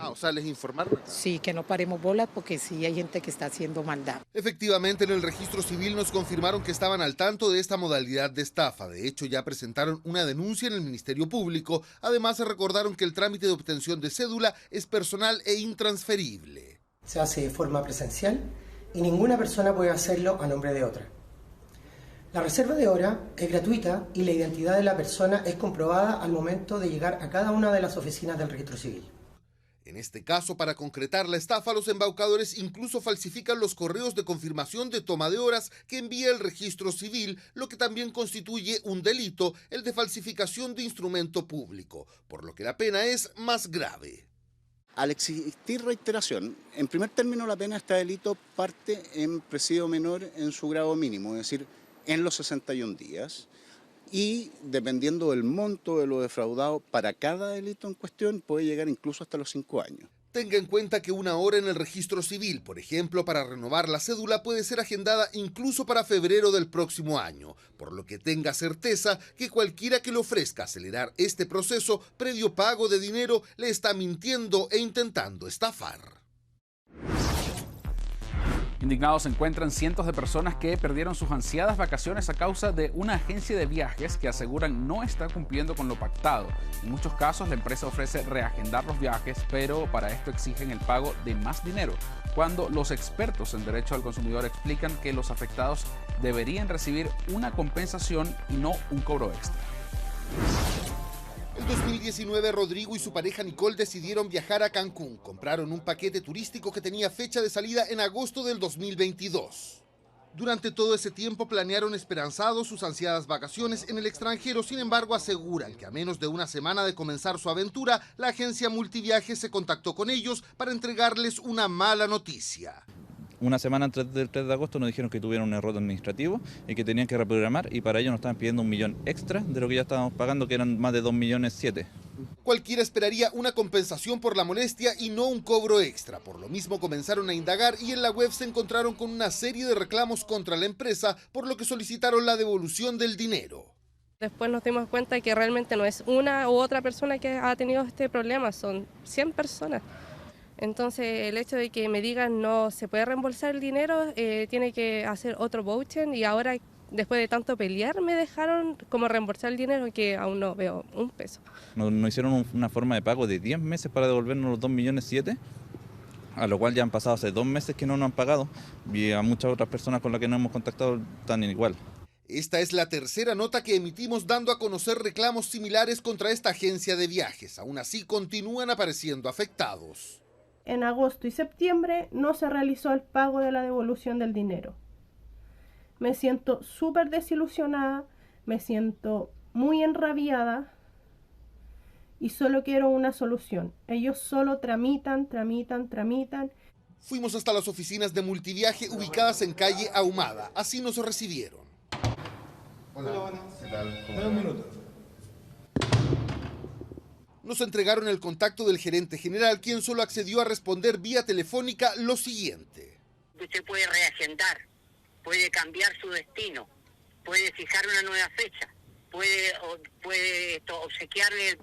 O sea, ¿les informaron? Sí, que no paremos bolas porque sí hay gente que está haciendo maldad. Efectivamente, en el registro civil nos confirmaron que estaban al tanto de esta modalidad de estafa. De hecho, ya presentaron una denuncia en el Ministerio Público. Además, se recordaron que el trámite de obtención de cédula es personal e intransferible. Se hace de forma presencial y ninguna persona puede hacerlo a nombre de otra. La reserva de hora es gratuita y la identidad de la persona es comprobada al momento de llegar a cada una de las oficinas del registro civil. En este caso, para concretar la estafa, los embaucadores incluso falsifican los correos de confirmación de toma de horas que envía el registro civil, lo que también constituye un delito, el de falsificación de instrumento público, por lo que la pena es más grave. Al existir reiteración, en primer término la pena de este delito parte en presidio menor en su grado mínimo, es decir, en los 61 días. Y dependiendo del monto de lo defraudado para cada delito en cuestión, puede llegar incluso hasta los 5 años. Tenga en cuenta que una hora en el registro civil, por ejemplo, para renovar la cédula, puede ser agendada incluso para febrero del próximo año, por lo que tenga certeza que cualquiera que le ofrezca acelerar este proceso previo pago de dinero le está mintiendo e intentando estafar. Indignados se encuentran cientos de personas que perdieron sus ansiadas vacaciones a causa de una agencia de viajes que aseguran no está cumpliendo con lo pactado. En muchos casos la empresa ofrece reagendar los viajes, pero para esto exigen el pago de más dinero, cuando los expertos en derecho al consumidor explican que los afectados deberían recibir una compensación y no un cobro extra. En 2019, Rodrigo y su pareja Nicole decidieron viajar a Cancún. Compraron un paquete turístico que tenía fecha de salida en agosto del 2022. Durante todo ese tiempo planearon esperanzados sus ansiadas vacaciones en el extranjero. Sin embargo, aseguran que a menos de una semana de comenzar su aventura, la agencia Multiviajes se contactó con ellos para entregarles una mala noticia. Una semana antes del 3 de agosto nos dijeron que tuvieron un error administrativo y que tenían que reprogramar, y para ello nos estaban pidiendo 1 millón extra de lo que ya estábamos pagando, que eran más de 2,7 millones. Cualquiera esperaría una compensación por la molestia y no un cobro extra. Por lo mismo comenzaron a indagar y en la web se encontraron con una serie de reclamos contra la empresa, por lo que solicitaron la devolución del dinero. Después nos dimos cuenta que realmente no es una u otra persona que ha tenido este problema, son 100 personas. Entonces el hecho de que me digan no se puede reembolsar el dinero, tiene que hacer otro voucher, y ahora después de tanto pelear me dejaron como reembolsar el dinero, que aún no veo un peso. Nos hicieron una forma de pago de 10 meses para devolvernos los 2,7 millones, a lo cual ya han pasado hace 2 meses que no nos han pagado, y a muchas otras personas con las que nos hemos contactado están igual. Esta es la tercera nota que emitimos dando a conocer reclamos similares contra esta agencia de viajes. Aún así continúan apareciendo afectados. En agosto y septiembre no se realizó el pago de la devolución del dinero. Me siento súper desilusionada, me siento muy enrabiada y solo quiero una solución. Ellos solo tramitan. Fuimos hasta las oficinas de Multiviaje ubicadas en calle Ahumada. Así nos recibieron. Hola, ¿qué tal? Un minuto. Nos entregaron el contacto del gerente general, quien solo accedió a responder vía telefónica lo siguiente. Usted puede reagendar, puede cambiar su destino, puede fijar una nueva fecha, puede obsequiarle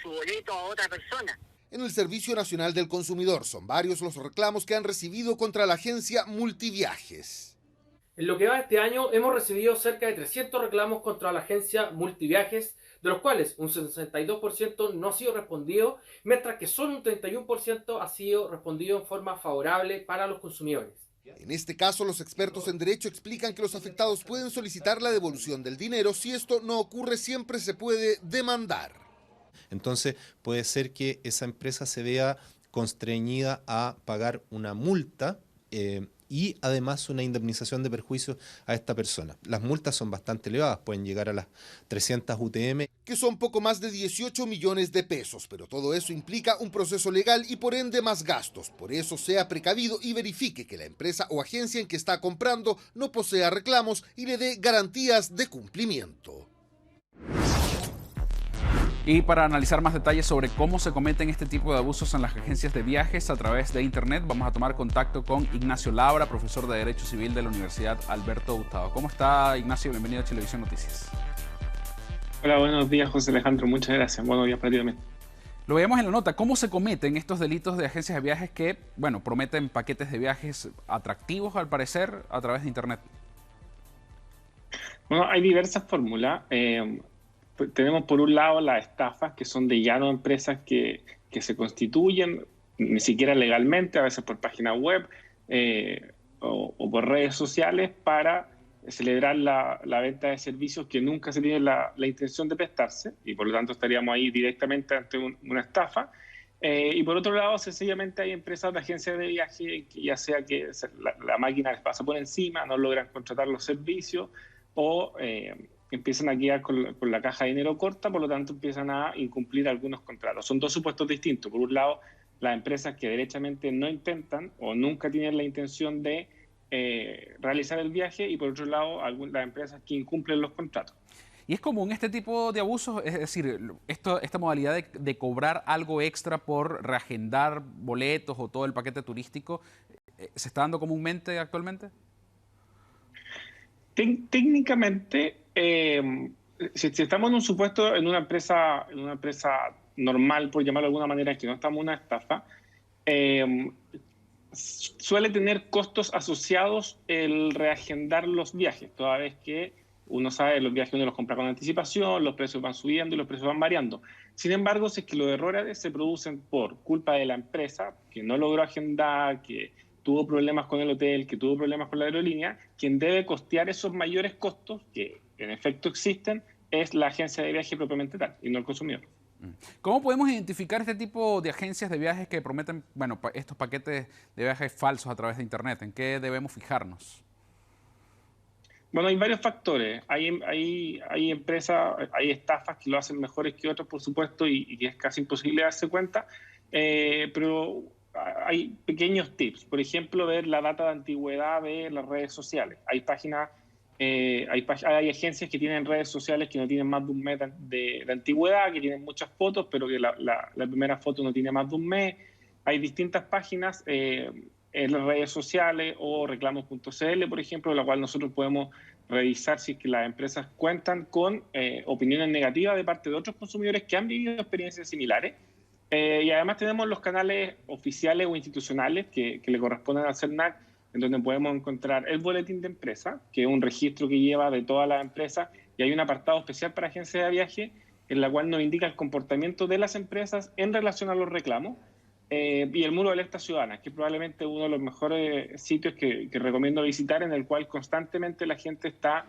su boleto a otra persona. En el Servicio Nacional del Consumidor son varios los reclamos que han recibido contra la agencia Multiviajes. En lo que va de este año hemos recibido cerca de 300 reclamos contra la agencia Multiviajes, de los cuales un 62% no ha sido respondido, mientras que solo un 31% ha sido respondido en forma favorable para los consumidores. En este caso, los expertos en derecho explican que los afectados pueden solicitar la devolución del dinero. Si esto no ocurre, siempre se puede demandar. Entonces, puede ser que esa empresa se vea constreñida a pagar una multa y además una indemnización de perjuicios a esta persona. Las multas son bastante elevadas, pueden llegar a las 300 UTM. Que son poco más de 18 millones de pesos, pero todo eso implica un proceso legal y por ende más gastos. Por eso sea precavido y verifique que la empresa o agencia en que está comprando no posea reclamos y le dé garantías de cumplimiento. Y para analizar más detalles sobre cómo se cometen este tipo de abusos en las agencias de viajes a través de Internet, vamos a tomar contacto con Ignacio Labra, profesor de Derecho Civil de la Universidad Alberto Hurtado. ¿Cómo está, Ignacio? Bienvenido a Chilevisión Noticias. Hola, buenos días, José Alejandro. Muchas gracias. Buenos días para ti también. Lo veíamos en la nota. ¿Cómo se cometen estos delitos de agencias de viajes que, bueno, prometen paquetes de viajes atractivos, al parecer, a través de Internet? Bueno, hay diversas fórmulas. Tenemos por un lado las estafas, que son de llano empresas que se constituyen, ni siquiera legalmente, a veces por página web o por redes sociales, para celebrar la venta de servicios que nunca se tiene la intención de prestarse, y por lo tanto estaríamos ahí directamente ante una estafa. Y por otro lado, sencillamente hay empresas de agencias de viaje que ya sea que la máquina les pasa por encima, no logran contratar los servicios o empiezan a quedar con la caja de dinero corta, por lo tanto empiezan a incumplir algunos contratos. Son dos supuestos distintos. Por un lado, las empresas que derechamente no intentan o nunca tienen la intención de realizar el viaje, y por otro lado, las empresas que incumplen los contratos. ¿Y es común este tipo de abusos? Es decir, esta modalidad de cobrar algo extra por reagendar boletos o todo el paquete turístico, ¿se está dando comúnmente actualmente? Técnicamente, si estamos en un supuesto, en una empresa normal, por llamarlo de alguna manera, que no estamos en una estafa, suele tener costos asociados el reagendar los viajes, toda vez que uno sabe los viajes uno los compra con anticipación, los precios van subiendo y los precios van variando. Sin embargo, si es que los errores se producen por culpa de la empresa, que no logró agendar, que tuvo problemas con el hotel, que tuvo problemas con la aerolínea, quien debe costear esos mayores costos, que en efecto existen, es la agencia de viaje propiamente tal, y no el consumidor. ¿Cómo podemos identificar este tipo de agencias de viajes que prometen, bueno, estos paquetes de viajes falsos a través de Internet? ¿En qué debemos fijarnos? Bueno, hay varios factores. Hay empresas, hay estafas que lo hacen mejores que otros, por supuesto, y que es casi imposible darse cuenta, pero hay pequeños tips. Por ejemplo, ver la data de antigüedad de las redes sociales. Hay páginas, hay agencias que tienen redes sociales que no tienen más de un mes de antigüedad, que tienen muchas fotos, pero que la primera foto no tiene más de un mes. Hay distintas páginas en las redes sociales o reclamos.cl, por ejemplo, en la cual nosotros podemos revisar si es que las empresas cuentan con opiniones negativas de parte de otros consumidores que han vivido experiencias similares. Y además tenemos los canales oficiales o institucionales que le corresponden al CERNAC, en donde podemos encontrar el boletín de empresa, que es un registro que lleva de todas las empresas, y hay un apartado especial para agencias de viaje, en la cual nos indica el comportamiento de las empresas en relación a los reclamos. Y el muro de alerta ciudadana, que es probablemente uno de los mejores sitios que recomiendo visitar, en el cual constantemente la gente está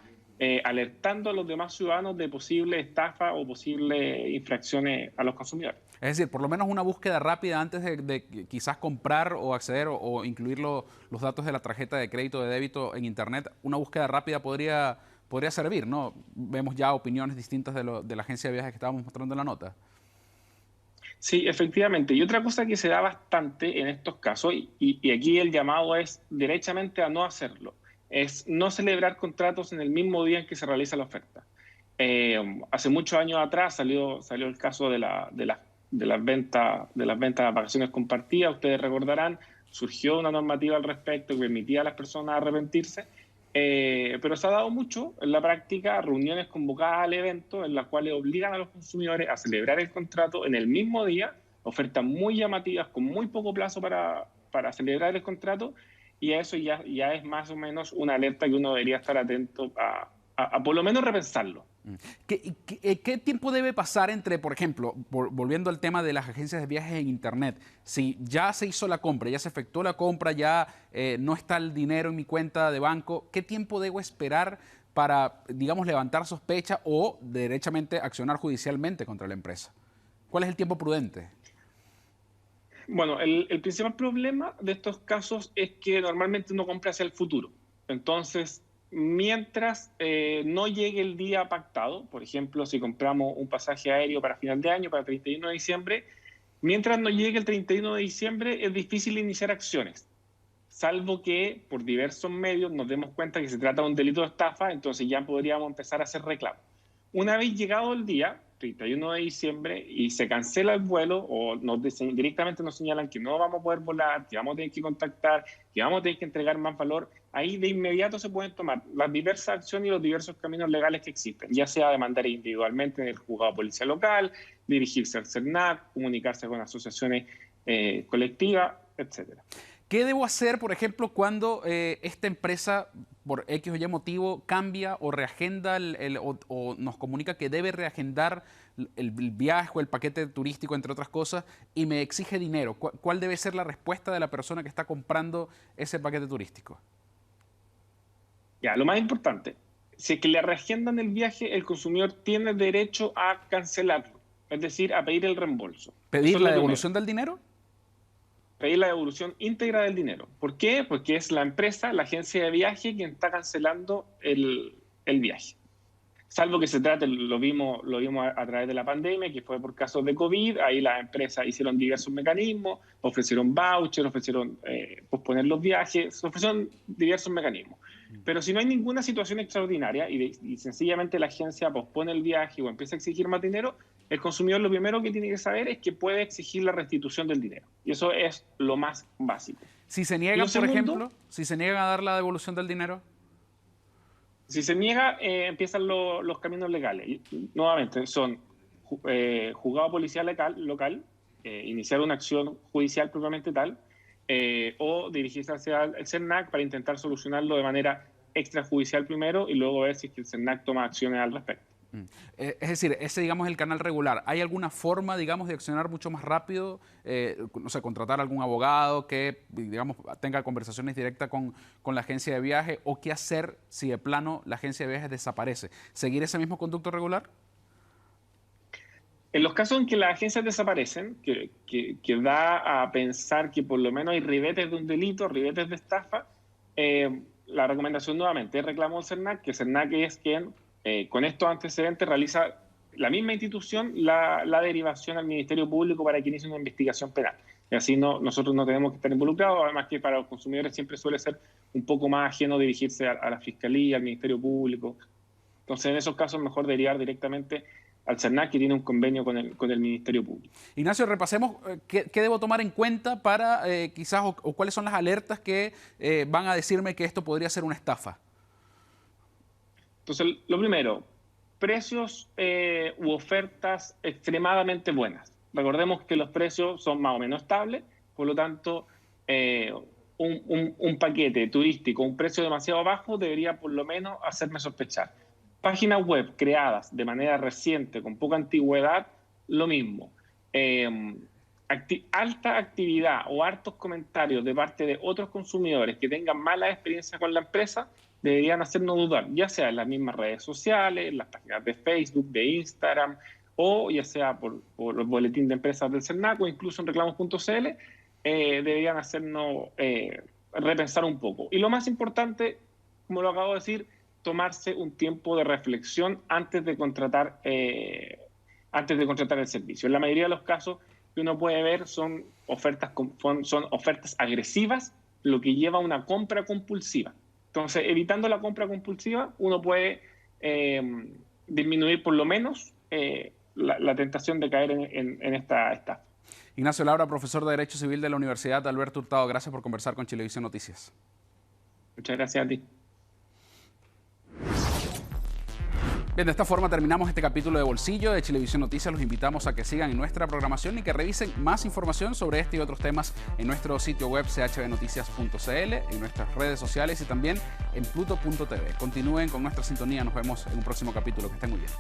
alertando a los demás ciudadanos de posibles estafas o posibles infracciones a los consumidores. Es decir, por lo menos una búsqueda rápida antes de quizás comprar o acceder o incluir los datos de la tarjeta de crédito o de débito en Internet, una búsqueda rápida podría servir, ¿no? Vemos ya opiniones distintas de la agencia de viajes que estábamos mostrando en la nota. Sí, efectivamente. Y otra cosa que se da bastante en estos casos, y aquí el llamado es derechamente a no hacerlo, es no celebrar contratos en el mismo día en que se realiza la oferta. Hace muchos años atrás salió el caso de las ventas de vacaciones compartidas. Ustedes recordarán, surgió una normativa al respecto que permitía a las personas arrepentirse, pero se ha dado mucho en la práctica reuniones convocadas al evento en las cuales obligan a los consumidores a celebrar el contrato en el mismo día, ofertas muy llamativas con muy poco plazo para celebrar el contrato, y a eso ya es más o menos una alerta que uno debería estar atento a por lo menos repensarlo. ¿Qué tiempo debe pasar entre, por ejemplo, volviendo al tema de las agencias de viajes en Internet, si ya se hizo la compra, ya se efectuó la compra, ya no está el dinero en mi cuenta de banco, ¿qué tiempo debo esperar para, digamos, levantar sospecha o derechamente accionar judicialmente contra la empresa? ¿Cuál es el tiempo prudente? Bueno, el principal problema de estos casos es que normalmente uno compra hacia el futuro. Entonces, mientras no llegue el día pactado, por ejemplo, si compramos un pasaje aéreo para final de año, para el 31 de diciembre, mientras no llegue el 31 de diciembre es difícil iniciar acciones, salvo que por diversos medios nos demos cuenta que se trata de un delito de estafa, entonces ya podríamos empezar a hacer reclamos. Una vez llegado el día, 31 de diciembre, y se cancela el vuelo o directamente nos señalan que no vamos a poder volar, que vamos a tener que contactar, que vamos a tener que entregar más valor, ahí de inmediato se pueden tomar las diversas acciones y los diversos caminos legales que existen, ya sea demandar individualmente en el juzgado de policía local, dirigirse al CERNAC, comunicarse con asociaciones colectivas, etcétera. ¿Qué debo hacer, por ejemplo, cuando esta empresa, por X o Y motivo, cambia o reagenda o nos comunica que debe reagendar el viaje o el paquete turístico, entre otras cosas, y me exige dinero? ¿Cuál debe ser la respuesta de la persona que está comprando ese paquete turístico? Ya, lo más importante, si es que le reagendan el viaje, el consumidor tiene derecho a cancelarlo. es decir, a pedir el reembolso. ¿Pedir la devolución del dinero? Pedir la devolución íntegra del dinero. ¿Por qué? Porque es la empresa, la agencia de viaje, quien está cancelando el viaje. Salvo que se trate, lo vimos a través de la pandemia, que fue por casos de COVID, ahí las empresas hicieron diversos mecanismos, ofrecieron vouchers, ofrecieron posponer los viajes, ofrecieron diversos mecanismos. Pero si no hay ninguna situación extraordinaria y sencillamente la agencia pospone el viaje o empieza a exigir más dinero, el consumidor lo primero que tiene que saber es que puede exigir la restitución del dinero. Y eso es lo más básico. Si se niegan, por ejemplo, si se niegan a dar la devolución del dinero. Si se niega, empiezan los caminos legales. Y, nuevamente, son juzgado policial local, iniciar una acción judicial propiamente tal, o dirigirse hacia el CERNAC para intentar solucionarlo de manera extrajudicial primero y luego ver si es que el CERNAC toma acciones al respecto. Es decir, ese, digamos, es el canal regular. ¿Hay alguna forma, digamos, de accionar mucho más rápido? No sé, contratar a algún abogado que, digamos, tenga conversaciones directas con la agencia de viaje, o qué hacer si de plano la agencia de viajes desaparece. ¿Seguir ese mismo conducto regular? En los casos en que las agencias desaparecen, que da a pensar que por lo menos hay ribetes de un delito, ribetes de estafa, la recomendación nuevamente es reclamo al CERNAC, que el CERNAC es quien con estos antecedentes realiza la misma institución la derivación al Ministerio Público para que inicie una investigación penal. Y así nosotros no tenemos que estar involucrados, además que para los consumidores siempre suele ser un poco más ajeno dirigirse a la Fiscalía, al Ministerio Público. Entonces, en esos casos, mejor derivar directamente al CERNAC, que tiene un convenio con el Ministerio Público. Ignacio, repasemos qué debo tomar en cuenta para quizás, o cuáles son las alertas que van a decirme que esto podría ser una estafa. Entonces, lo primero, precios u ofertas extremadamente buenas. Recordemos que los precios son más o menos estables, por lo tanto, un paquete turístico, un precio demasiado bajo, debería por lo menos hacerme sospechar. Páginas web creadas de manera reciente, con poca antigüedad, lo mismo. Alta actividad o hartos comentarios de parte de otros consumidores que tengan mala experiencia con la empresa, deberían hacernos dudar, ya sea en las mismas redes sociales, en las páginas de Facebook, de Instagram, o ya sea por el boletín de empresas del CERNAC o incluso en reclamos.cl, deberían hacernos repensar un poco. Y lo más importante, como lo acabo de decir, tomarse un tiempo de reflexión antes de contratar el servicio. En la mayoría de los casos que uno puede ver son ofertas agresivas, lo que lleva a una compra compulsiva. Entonces, evitando la compra compulsiva, uno puede disminuir por lo menos la tentación de caer en esta estafa. Ignacio Labra, profesor de Derecho Civil de la Universidad Alberto Hurtado, gracias por conversar con Chilevisión Noticias. Muchas gracias a ti. Bien, de esta forma terminamos este capítulo de Bolsillo de Chilevisión Noticias. Los invitamos a que sigan en nuestra programación y que revisen más información sobre este y otros temas en nuestro sitio web chbnoticias.cl, en nuestras redes sociales y también en pluto.tv. Continúen con nuestra sintonía. Nos vemos en un próximo capítulo. Que estén muy bien.